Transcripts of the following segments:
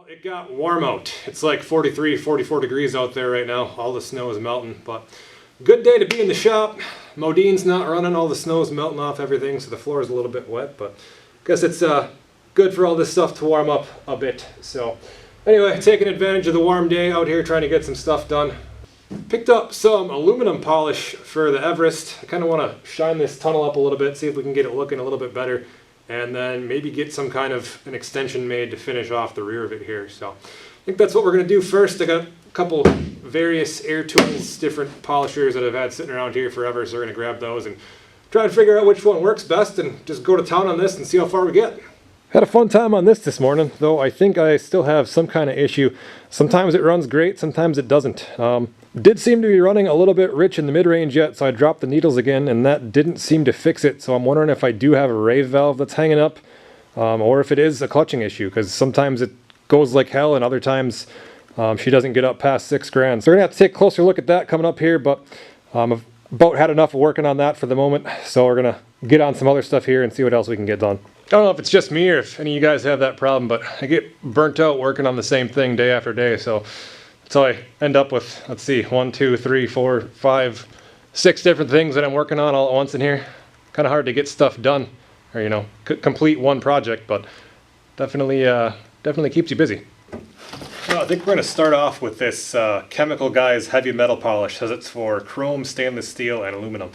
It got warm out. It's like 43, 44 degrees out there right now. All the snow is melting, but good day to be in the shop. Modine's not running, all the snow is melting off everything, so the floor is a little bit wet, but I guess it's good for all this stuff to warm up a bit. So anyway, taking advantage of the warm day out here, trying to get some stuff done. Picked up some aluminum polish for the Everest. I kind of want to shine this tunnel up a little bit, see if we can get it looking a little bit better, and then maybe get some kind of an extension made to finish off the rear of it here. So I think that's what we're going to do first. I got a couple various air tools, different polishers that I've had sitting around here forever, so we're going to grab those and try and figure out which one works best and just go to town on this and see how far we get. Had a fun time on this morning, though I think I still have some kind of issue. Sometimes it runs great, sometimes it doesn't. Did seem to be running a little bit rich in the mid-range yet, so I dropped the needles again, and that didn't seem to fix it. So I'm wondering if I do have a rave valve that's hanging up, or if it is a clutching issue, because sometimes it goes like hell, and other times she doesn't get up past 6 grand. So we're gonna have to take a closer look at that coming up here, but I've about had enough of working on that for the moment, so we're gonna get on some other stuff here and see what else we can get done. I don't know if it's just me or if any of you guys have that problem, but I get burnt out working on the same thing day after day, so so I end up with, let's see, 1, 2, 3, 4, 5, 6 different things that I'm working on all at once in here. Kind of hard to get stuff done, or you know, complete one project, but definitely keeps you busy. Well, I think we're going to start off with this Chemical Guys heavy metal polish. Says it's for chrome, stainless steel, and aluminum.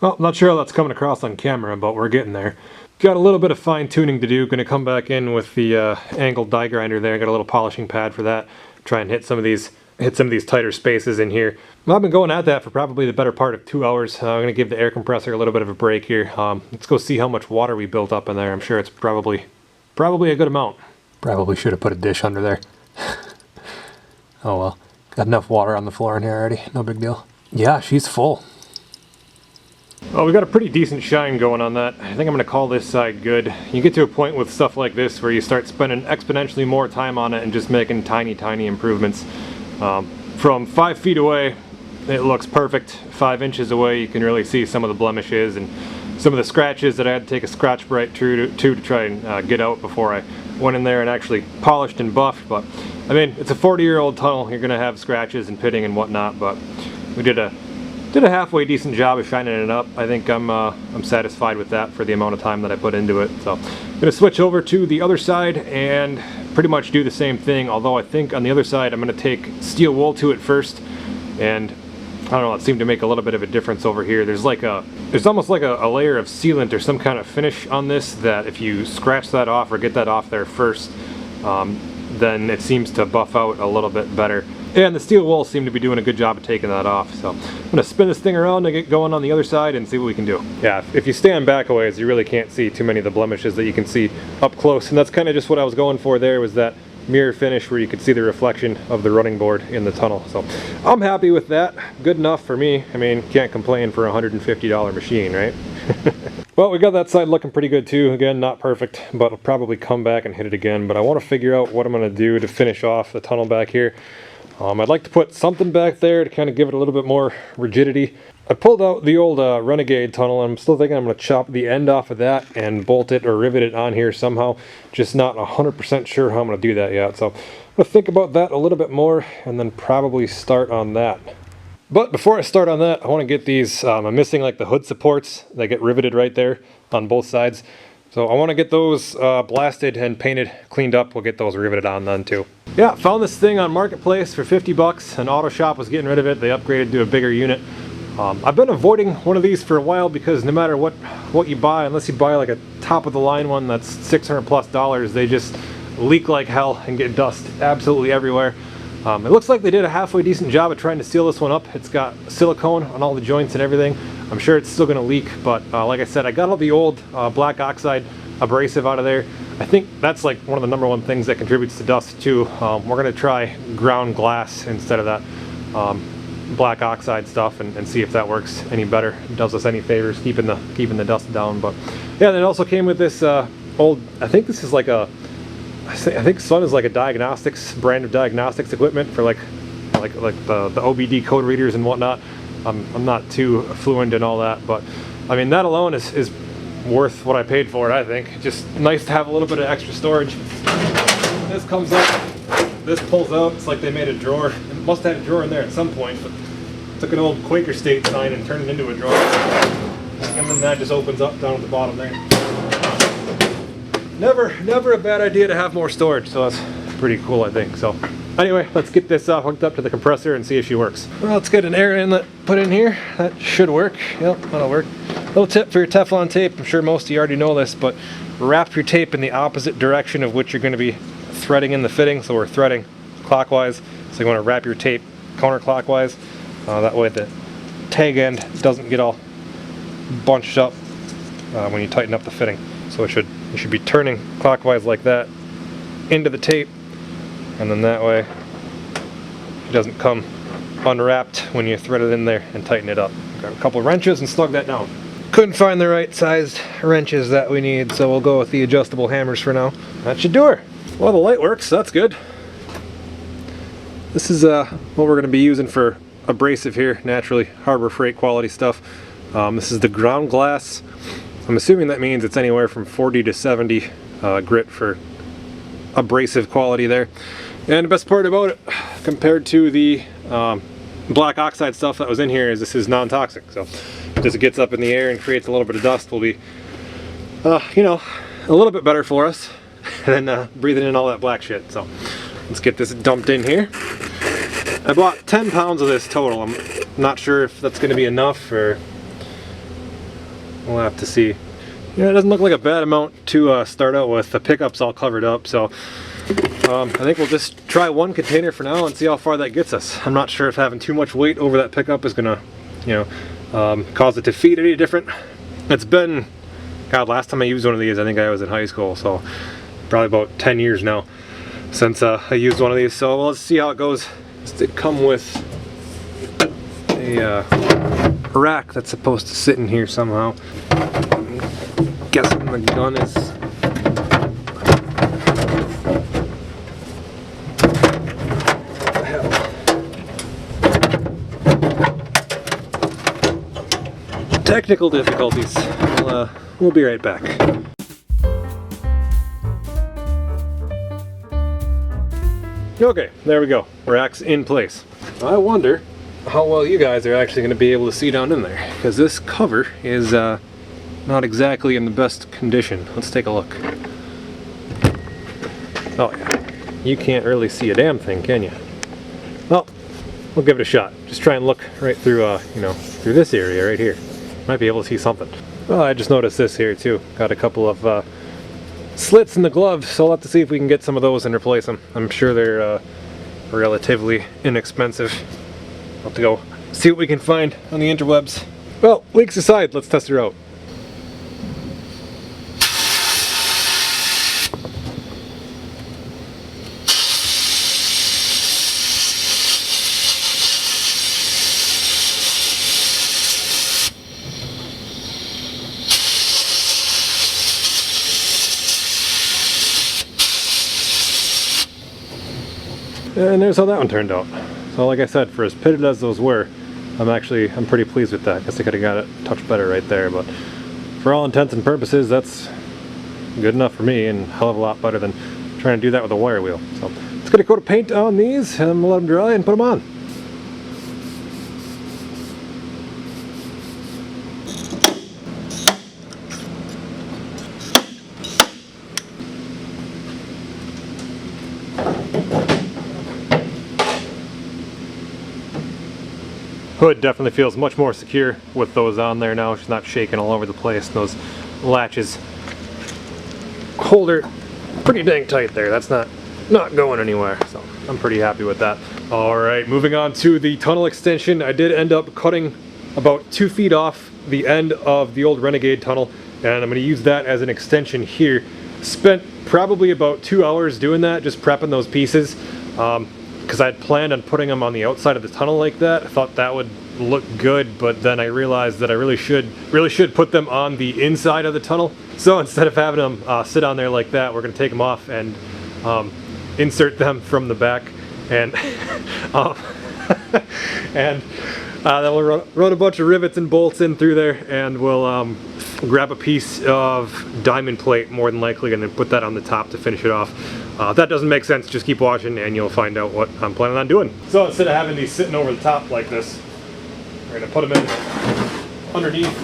Well, I'm not sure how that's coming across on camera, but we're getting there. Got a little bit of fine tuning to do. Going to come back in with the angled die grinder there. Got a little polishing pad for that. Try and hit some of these tighter spaces in here. Well, I've been going at that for probably the better part of 2 hours. I'm going to give the air compressor a little bit of a break here. Let's go see how much water we built up in there. I'm sure it's probably a good amount. Probably should have put a dish under there. Oh well. Got enough water on the floor in here already. No big deal. Yeah, she's full. Well, we got a pretty decent shine going on that. I think I'm going to call this side good. You get to a point with stuff like this where you start spending exponentially more time on it and just making tiny improvements. From 5 feet away, it looks perfect. 5 inches away, you can really see some of the blemishes and some of the scratches that I had to take a scratch bright to try and get out before I went in there and actually polished and buffed. But I mean, it's a 40-year-old tunnel. You're going to have scratches and pitting and whatnot, but we did a halfway decent job of shining it up. I think I'm satisfied with that for the amount of time that I put into it. So I'm going to switch over to the other side and pretty much do the same thing, although I think on the other side I'm going to take steel wool to it first, and I don't know, it seemed to make a little bit of a difference over here. There's almost like a layer of sealant or some kind of finish on this that if you scratch that off or get that off there first, then it seems to buff out a little bit better. And the steel wool seemed to be doing a good job of taking that off. So I'm gonna spin this thing around to get going on the other side and see what we can do. Yeah, if you stand back a ways, you really can't see too many of the blemishes that you can see up close. And that's kind of just what I was going for there, was that mirror finish where you could see the reflection of the running board in the tunnel. So I'm happy with that. Good enough for me. I mean, can't complain for a $150 machine, right? Well, we got that side looking pretty good too. Again, not perfect, but I'll probably come back and hit it again. But I want to figure out what I'm going to do to finish off the tunnel back here. I'd like to put something back there to kind of give it a little bit more rigidity. I pulled out the old Renegade tunnel, and I'm still thinking I'm going to chop the end off of that and bolt it or rivet it on here somehow. Just not 100% sure how I'm going to do that yet. So I'm going to think about that a little bit more and then probably start on that. But before I start on that, I want to get these, I'm missing like the hood supports that get riveted right there on both sides. So I want to get those blasted and painted, cleaned up. We'll get those riveted on then too. Yeah, found this thing on Marketplace for 50 bucks. An auto shop was getting rid of it. They upgraded to a bigger unit. I've been avoiding one of these for a while because no matter what you buy, unless you buy like a top of the line one that's $600+, they just leak like hell and get dust absolutely everywhere. It looks like they did a halfway decent job of trying to seal this one up. It's got silicone on all the joints and everything. I'm sure it's still going to leak, but like I said, I got all the old black oxide abrasive out of there. I think that's like one of the #1 things that contributes to dust too. We're going to try ground glass instead of that black oxide stuff and see if that works any better. It does us any favors keeping the dust down. But yeah, it also came with this old, I think this is like a, I think Sun is like a diagnostics brand of diagnostics equipment for like the OBD code readers and whatnot. I'm not too fluent in all that, but I mean that alone is worth what I paid for it. I think just nice to have a little bit of extra storage. This comes up, this pulls out. It's like they made a drawer. It must have had a drawer in there at some point, but took an old Quaker State sign and turned it into a drawer, and then that just opens up down at the bottom there. Never a bad idea to have more storage, so that's pretty cool, I think. So anyway, let's get this hooked up to the compressor and see if she works. Well, let's get an air inlet put in here. That should work. Yep, that'll work. Little tip for your Teflon tape, I'm sure most of you already know this, but wrap your tape in the opposite direction of which you're going to be threading in the fitting. So we're threading clockwise, so you want to wrap your tape counterclockwise. That way the tag end doesn't get all bunched up when you tighten up the fitting. So you should be turning clockwise like that into the tape, and then that way it doesn't come unwrapped when you thread it in there and tighten it up. Grab a couple of wrenches and snug that down. Couldn't find the right sized wrenches that we need, so we'll go with the adjustable hammers for now. That should do her. Well, the light works, so that's good. This is what we're going to be using for abrasive here, naturally Harbor Freight quality stuff. This is the ground glass. I'm assuming that means it's anywhere from 40 to 70 grit for abrasive quality there. And the best part about it, compared to the black oxide stuff that was in here, is this is non-toxic. So just it gets up in the air and creates a little bit of dust will be, you know, a little bit better for us than breathing in all that black shit. So let's get this dumped in here. I bought 10 pounds of this total. I'm not sure if that's going to be enough, or we'll have to see. Yeah, it doesn't look like a bad amount to start out with. The pickup's all covered up, so I think we'll just try one container for now and see how far that gets us. I'm not sure if having too much weight over that pickup is gonna, you know, cause it to feed any different. It's been, God, last time I used one of these, I think I was in high school, so probably about 10 years now since I used one of these. So let's see how it goes. This did come with a rack that's supposed to sit in here somehow. I'm guessing the gun is technical difficulties. We'll be right back. Okay, there we go. Rack's in place. I wonder how well you guys are actually going to be able to see down in there, because this cover is not exactly in the best condition. Let's take a look. Oh yeah, you can't really see a damn thing, can you? Well, we'll give it a shot. Just try and look right through, you know, through this area right here. Might be able to see something. Well, I just noticed this here too. Got a couple of slits in the gloves, so I'll have to see if we can get some of those and replace them. I'm sure they're relatively inexpensive. I'll have to go see what we can find on the interwebs. Well, leaks aside, let's test her out. And there's how that one turned out. So like I said, for as pitted as those were, I'm pretty pleased with that. Guess I could have got it a touch better right there, but for all intents and purposes, that's good enough for me, and a hell of a lot better than trying to do that with a wire wheel. So let's get a coat of paint on these and we'll let them dry and put them on. Hood definitely feels much more secure with those on there now. She's not shaking all over the place. Those latches hold her pretty dang tight there. That's not going anywhere, so I'm pretty happy with that. All right, moving on to the tunnel extension. I did end up cutting about 2 feet off the end of the old Renegade tunnel, and I'm going to use that as an extension here. Spent probably about 2 hours doing that, just prepping those pieces. Because I had planned on putting them on the outside of the tunnel like that. I thought that would look good, but then I realized that I really should put them on the inside of the tunnel. So instead of having them sit on there like that, we're going to take them off and insert them from the back, and and then we'll run a bunch of rivets and bolts in through there, and we'll grab a piece of diamond plate more than likely, and then put that on the top to finish it off. If that doesn't make sense, just keep watching and you'll find out what I'm planning on doing. So instead of having these sitting over the top like this, we're going to put them in underneath,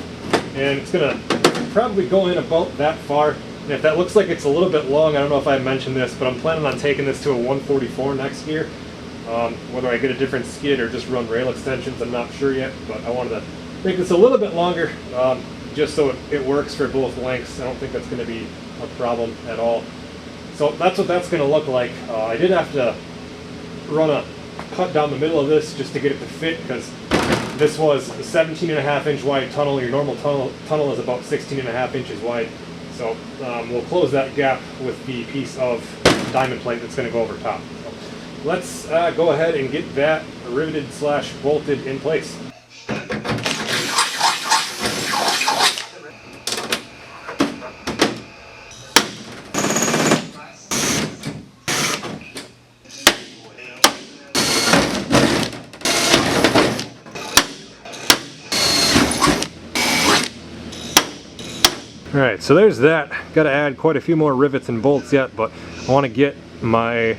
and it's going to probably go in about that far. And if that looks like it's a little bit long, I don't know if I mentioned this, but I'm planning on taking this to a 144 next year. Whether I get a different skid or just run rail extensions, I'm not sure yet, but I wanted to make this a little bit longer, just so it works for both lengths. I don't think that's going to be a problem at all. So that's what that's going to look like. I did have to run a cut down the middle of this just to get it to fit, because this was a 17.5 inch wide tunnel. Your normal tunnel is about 16.5 inches wide. So we'll close that gap with the piece of diamond plate that's going to go over top. So let's go ahead and get that riveted / bolted in place. Alright, so there's that. Got to add quite a few more rivets and bolts yet, but I want to get my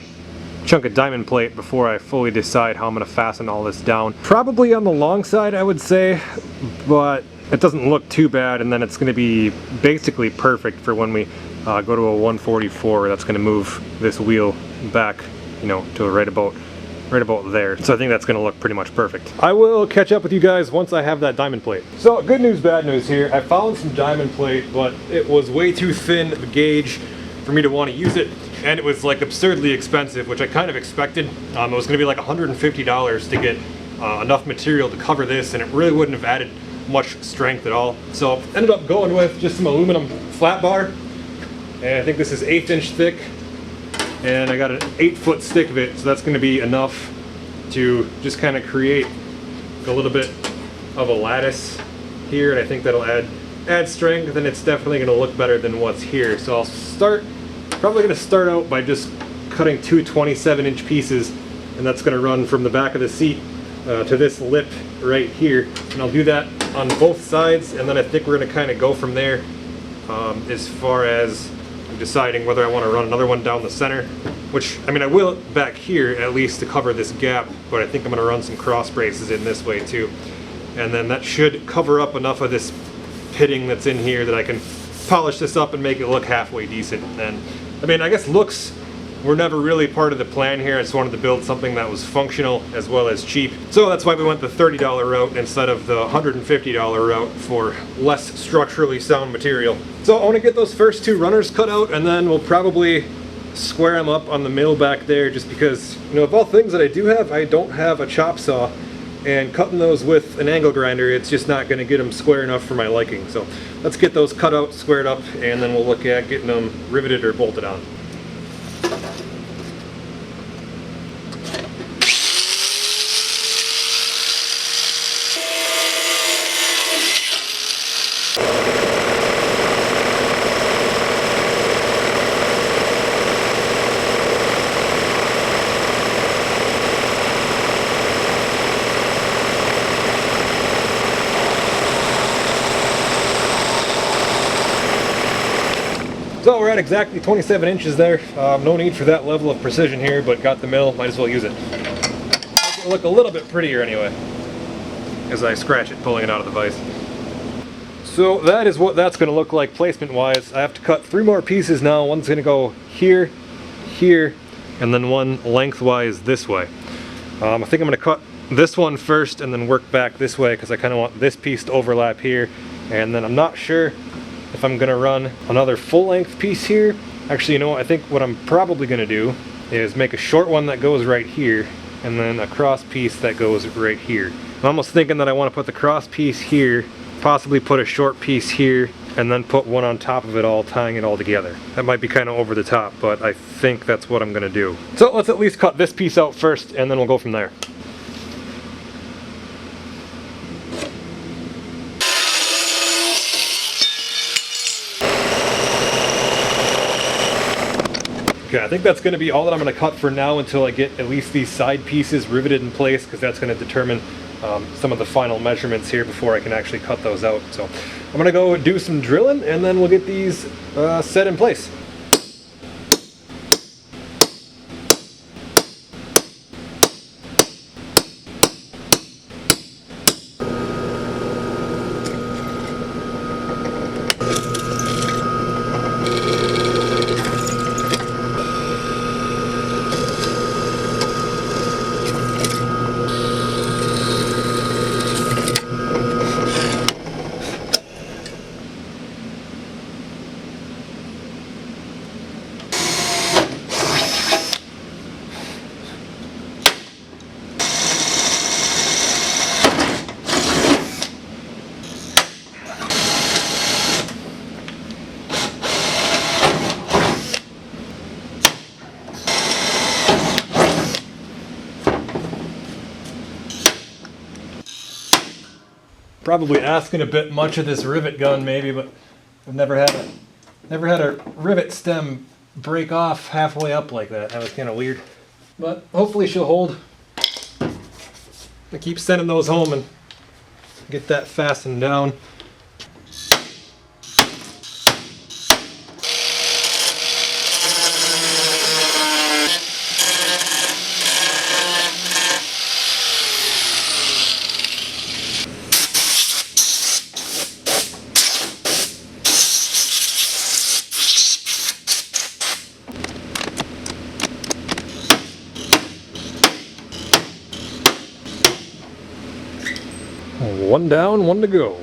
chunk of diamond plate before I fully decide how I'm going to fasten all this down. Probably on the long side, I would say, but it doesn't look too bad, and then it's going to be basically perfect for when we go to a 144. That's going to move this wheel back, you know, to right about there. So I think that's going to look pretty much perfect. I will catch up with you guys once I have that diamond plate. So good news, bad news here. I found some diamond plate, but it was way too thin of a gauge for me to want to use it, and it was like absurdly expensive, which I kind of expected. It was going to be like $150 to get enough material to cover this, and it really wouldn't have added much strength at all. So ended up going with just some aluminum flat bar, and I think this is 1/8 inch thick. And I got an 8-foot stick of it, so that's going to be enough to just kind of create a little bit of a lattice here, and I think that'll add strength, and it's definitely going to look better than what's here. So I'll probably going to start out by just cutting 2 27-inch pieces, and that's going to run from the back of the seat to this lip right here, and I'll do that on both sides, and then I think we're going to kind of go from there as far as deciding whether I want to run another one down the center, which, I mean, I will back here at least to cover this gap, but I think I'm going to run some cross braces in this way too, and then that should cover up enough of this pitting that's in here that I can polish this up and make it look halfway decent. And I mean, I guess looks were never really part of the plan here. I just wanted to build something that was functional as well as cheap, so that's why we went the $30 route instead of the $150 route for less structurally sound material. So I want to get those first 2 runners cut out, and then we'll probably square them up on the mill back there, just because, you know, of all things that I do have, I don't have a chop saw, and cutting those with an angle grinder, it's just not going to get them square enough for my liking. So let's get those cut out, squared up, and then we'll look at getting them riveted or bolted on. So we're at exactly 27 inches there. No need for that level of precision here, but got the mill, might as well use it. Make it look a little bit prettier anyway, as I scratch it, pulling it out of the vise. So that is what that's going to look like placement wise. I have to cut 3 more pieces now. One's going to go here, here, and then one lengthwise this way. I think I'm going to cut this one first and then work back this way, because I kind of want this piece to overlap here, and then I'm not sure if I'm gonna run another full length piece here. Actually, you know what, I think what I'm probably gonna do is make a short one that goes right here, and then a cross piece that goes right here. I'm almost thinking that I want to put the cross piece here, possibly put a short piece here, and then put one on top of it all, tying it all together. That might be kind of over the top, but I think that's what I'm gonna do. So let's at least cut this piece out first, and then we'll go from there. Okay, I think that's going to be all that I'm going to cut for now until I get at least these side pieces riveted in place, because that's going to determine some of the final measurements here before I can actually cut those out. So I'm going to go do some drilling, and then we'll get these set in place. Probably asking a bit much of this rivet gun maybe, but I've never had a rivet stem break off halfway up like that. That was kind of weird. But hopefully she'll hold. I keep sending those home and get that fastened down. One down, one to go.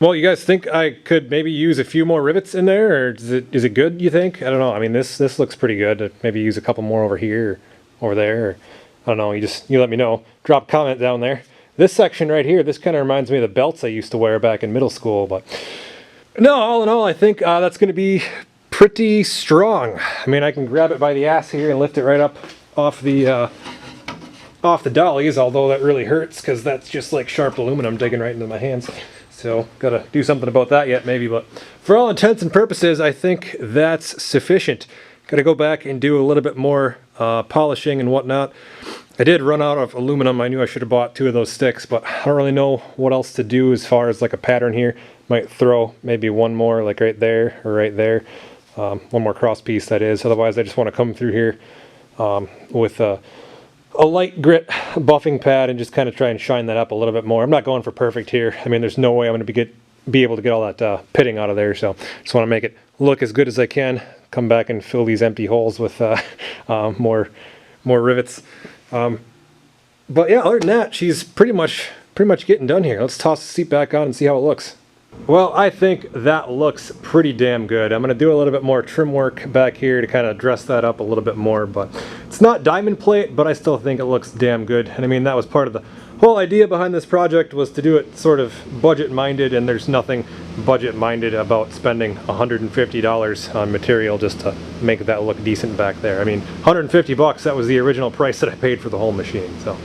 Well, you guys think I could maybe use a few more rivets in there, or is it good, you think? I don't know. I mean, this looks pretty good. Maybe use a couple more over here or over there. Or, I don't know. You let me know. Drop a comment down there. This section right here, this kind of reminds me of the belts I used to wear back in middle school. But no, all in all, I think that's going to be pretty strong. I mean, I can grab it by the ass here and lift it right up off the dollies, although that really hurts because that's just like sharp aluminum digging right into my hands. So gotta do something about that yet, maybe, but for all intents and purposes, I think that's sufficient. Gotta go back and do a little bit more polishing and whatnot. I did run out of aluminum. I knew I should have bought 2 of those sticks, but I don't really know what else to do as far as like a pattern here. Might throw maybe one more like right there or right there. One more cross piece, that is. Otherwise, I just want to come through here with a light grit buffing pad and just kind of try and shine that up a little bit more. I'm not going for perfect here. I mean, there's no way I'm going to be able to get all that pitting out of there, so just want to make it look as good as I can. Come back and fill these empty holes with more rivets. But yeah, other than that, she's pretty much getting done here. Let's toss the seat back on and see how it looks. Well, I think that looks pretty damn good. I'm going to do a little bit more trim work back here to kind of dress that up a little bit more, but it's not diamond plate, but I still think it looks damn good. And I mean, that was part of the whole idea behind this project, was to do it sort of budget-minded, and there's nothing budget-minded about spending $150 on material just to make that look decent back there. I mean, 150 bucks, that was the original price that I paid for the whole machine. So,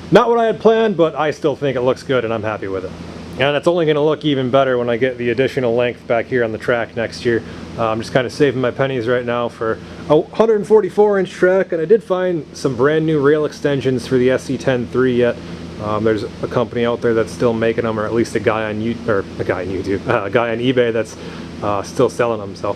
not what I had planned, but I still think it looks good and I'm happy with it. And it's only going to look even better when I get the additional length back here on the track next year. I'm just kind of saving my pennies right now for a 144-inch track, and I did find some brand new rail extensions for the SC10-3 yet. There's a company out there that's still making them, or at least a guy on eBay that's still selling them. So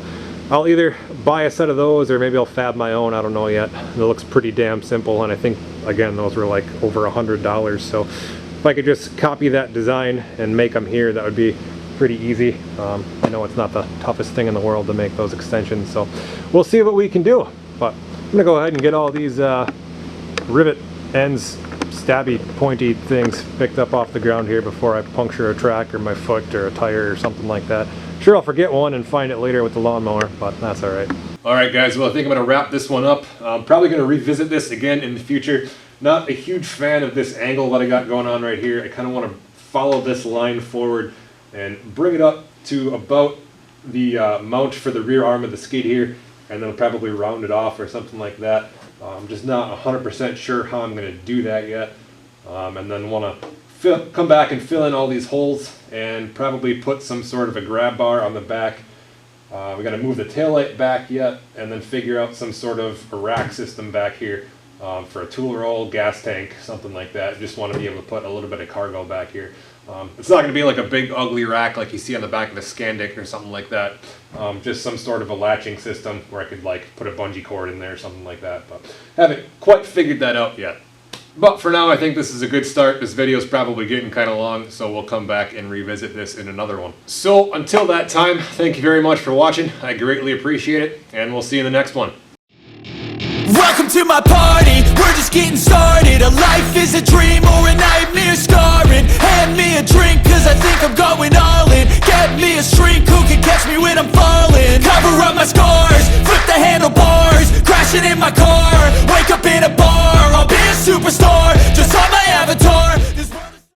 I'll either buy a set of those or maybe I'll fab my own. I don't know yet. It looks pretty damn simple, and I think, again, those were like over $100. So if I could just copy that design and make them here, that would be pretty easy. I know it's not the toughest thing in the world to make those extensions, so we'll see what we can do. But I'm gonna go ahead and get all these rivet ends, stabby, pointy things picked up off the ground here before I puncture a track or my foot or a tire or something like that. Sure, I'll forget one and find it later with the lawnmower, but that's all right. All right, guys, well, I think I'm gonna wrap this one up. I'm probably gonna revisit this again in the future. Not a huge fan of this angle that I got going on right here. I kind of want to follow this line forward and bring it up to about the mount for the rear arm of the skid here, and then probably round it off or something like that. I'm just not 100% sure how I'm going to do that yet. And then want to come back and fill in all these holes and probably put some sort of a grab bar on the back. We got to move the taillight back yet, and then figure out some sort of a rack system back here. For a tool roll, gas tank, something like that. Just want to be able to put a little bit of cargo back here. It's not going to be like a big ugly rack like you see on the back of a Scandic or something like that. Just some sort of a latching system where I could like put a bungee cord in there or something like that. But haven't quite figured that out yet. But for now, I think this is a good start. This video is probably getting kind of long, so we'll come back and revisit this in another one. So until that time, thank you very much for watching. I greatly appreciate it, and we'll see you in the next one. Welcome to my party, we're just getting started. A life is a dream or a nightmare scarring. Hand me a drink cause I think I'm going all in. Get me a shrink who can catch me when I'm falling. Cover up my scars, flip the handlebars, crashing in my car. Wake up